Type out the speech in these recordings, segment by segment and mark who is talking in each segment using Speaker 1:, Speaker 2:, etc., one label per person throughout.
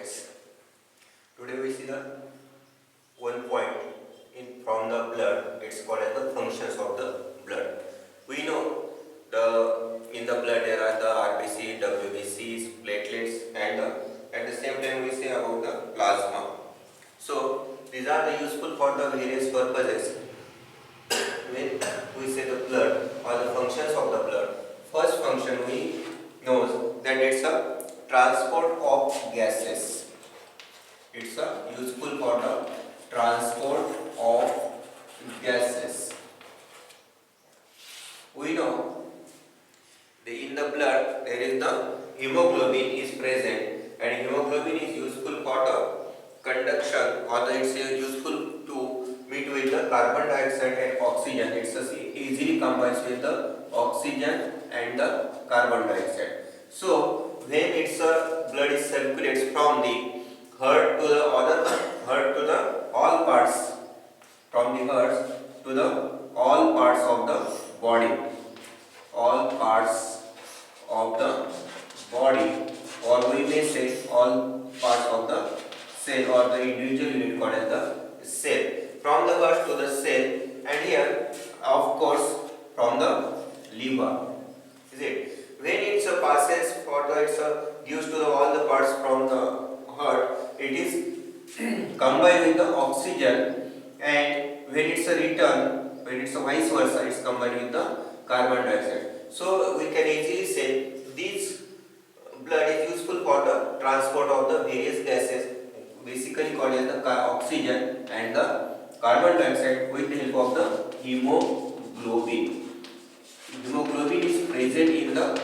Speaker 1: points. Today we see the one point in from the blood. It's called as the functions of the blood. We know the in the blood there are the RBC, WBCs, platelets, and at the same time we say about the plasma. So these are the useful for the various purposes. When we say the blood or the functions of the blood, first function we know that it's a transport of gases. It's a useful for the transport of gases. We know in the blood there is the hemoglobin is present, and hemoglobin is useful for the conduction, or it's useful to meet with the carbon dioxide and oxygen. It's easily combines with the oxygen and the carbon dioxide. So when its blood is circulates from the heart to the other heart to the all parts, from the heart to the all parts of the body, all parts of the body, or we may say all parts of the cell, or the individual unit called as the cell, from the heart to the cell, and here of course from the liver. Is it? When it passes for the gives to the all the parts from the heart, it is combined with the oxygen, and when it's a return, when it's a vice versa, it's combined with the carbon dioxide. So we can easily say this blood is useful for the transport of the various gases, basically called as the oxygen and the carbon dioxide, with the help of the hemoglobin. Hemoglobin is present in the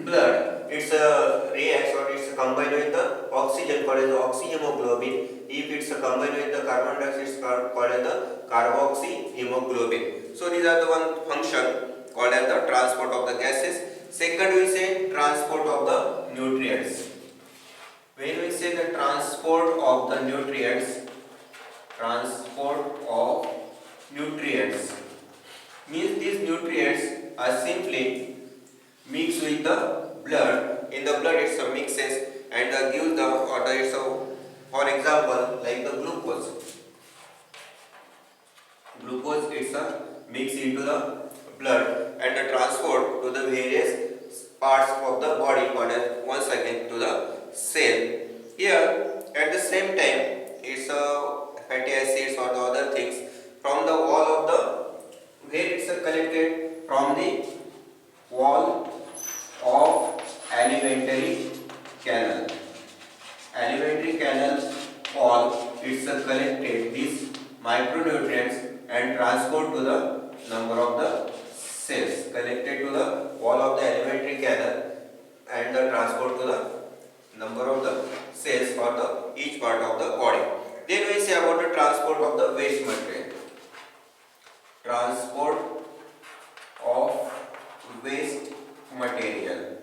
Speaker 1: blood. It's reacts, or it's combined with the oxygen called as the oxyhemoglobin. If it's combined with the carbon dioxide, it's called as the carboxyhemoglobin. So these are the one function called as the transport of the gases. Second, we say transport of the nutrients. When we say the transport of the nutrients, means these nutrients are simply mixed with the blood. In the blood it's a mixes and gives the, or the it's a, for example, like the glucose. Glucose it's a mix into the blood and the transport to the various parts of the body, called as once again to the cell. Here at the same time it's fatty acids or the other things from the wall of the, where it's collected from the wall of alimentary canal. Alimentary canal wall, it's collected these micronutrients and transport to the number of the cells, collected to the wall of the alimentary canal and the transport to the number of the cells for the each part of the body. Then we say about the transport of the waste material. Transport of waste material.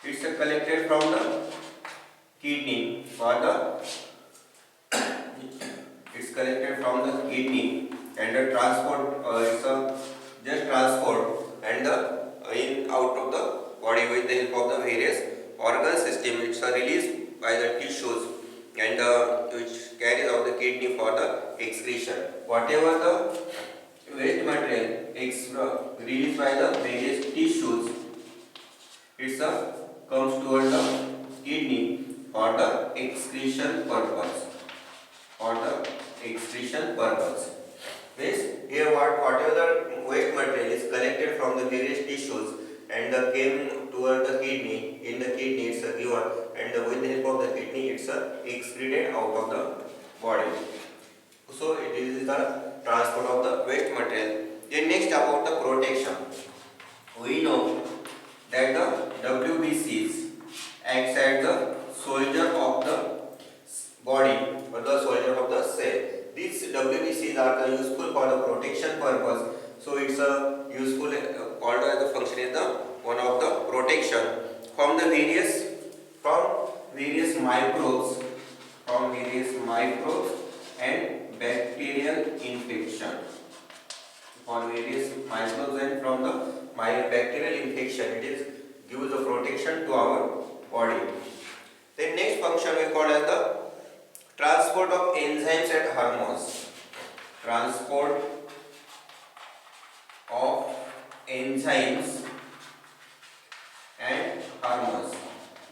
Speaker 1: It's collected from the kidney, for the it's collected from the kidney, and the transport it's just transport and the in out of the body with the help of the various organ system. It's released by the tissues and which carries out the kidney for the excretion. Whatever the waste material released by the various tissues, it's comes towards the kidney for the excretion purpose. For the excretion purpose. Means here whatever the waste material is collected from the various tissues and came toward the kidney. In the kidney it's given, and with the help of the kidney it's excreted out of the body. So it is the transport of the waste material. Then next about the protection. We know that the WBCs acts as the soldier of the body, or the soldier of the cell. These WBCs are useful for the protection purpose. So it's useful called as the function is the one of the protection from the various microbes, and bacterial infection. For various microbes and from the bacterial infection, it is gives the protection to our body. enzymes and hormones. Transport of enzymes and hormones.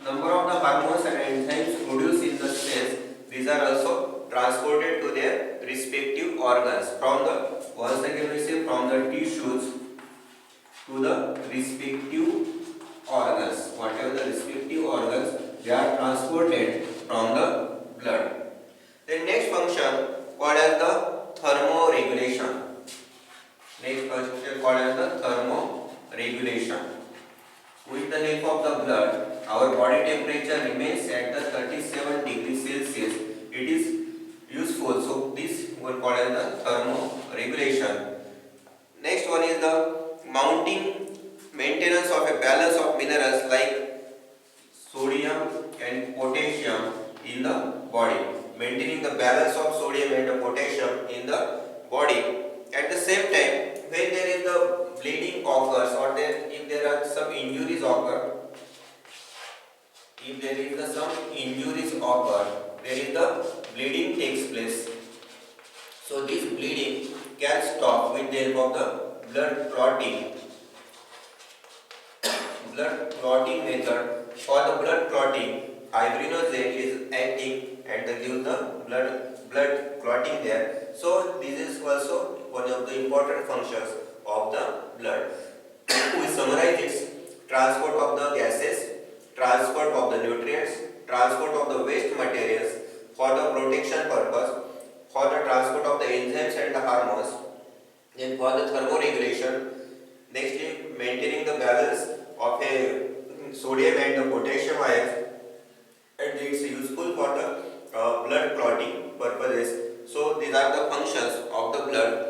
Speaker 1: Number of the hormones and enzymes produced in the cells, these are also transported to their respective organs from the, once again we say, from the tissues to the respective organs. Whatever the respective organs, they are transported from the blood. The next function called as the thermoregulation. Next function called as the thermoregulation. With the help of the blood, our body temperature remains at the 37 degrees Celsius. It is useful. So this one called as the thermoregulation. Next one is the maintenance of a balance of minerals like sodium and potassium in the body. Maintaining the balance of sodium and potassium in the body. At the same time, when there is the bleeding occurs, or if there are some injuries occur, there is the bleeding takes place. So this bleeding can stop with the help of the blood clotting method. For the blood clotting, fibrinogen is acting and gives the blood clotting there. So this is also one of the important functions of the blood. We summarize its transport of the gases, transport of the nutrients, transport of the waste materials for the protection purpose, for the transport of the enzymes and the hormones, then for the thermoregulation, nextly maintaining the balance of a sodium and the potassium ions, and it's useful for the blood clotting purposes. So these are the functions of the blood.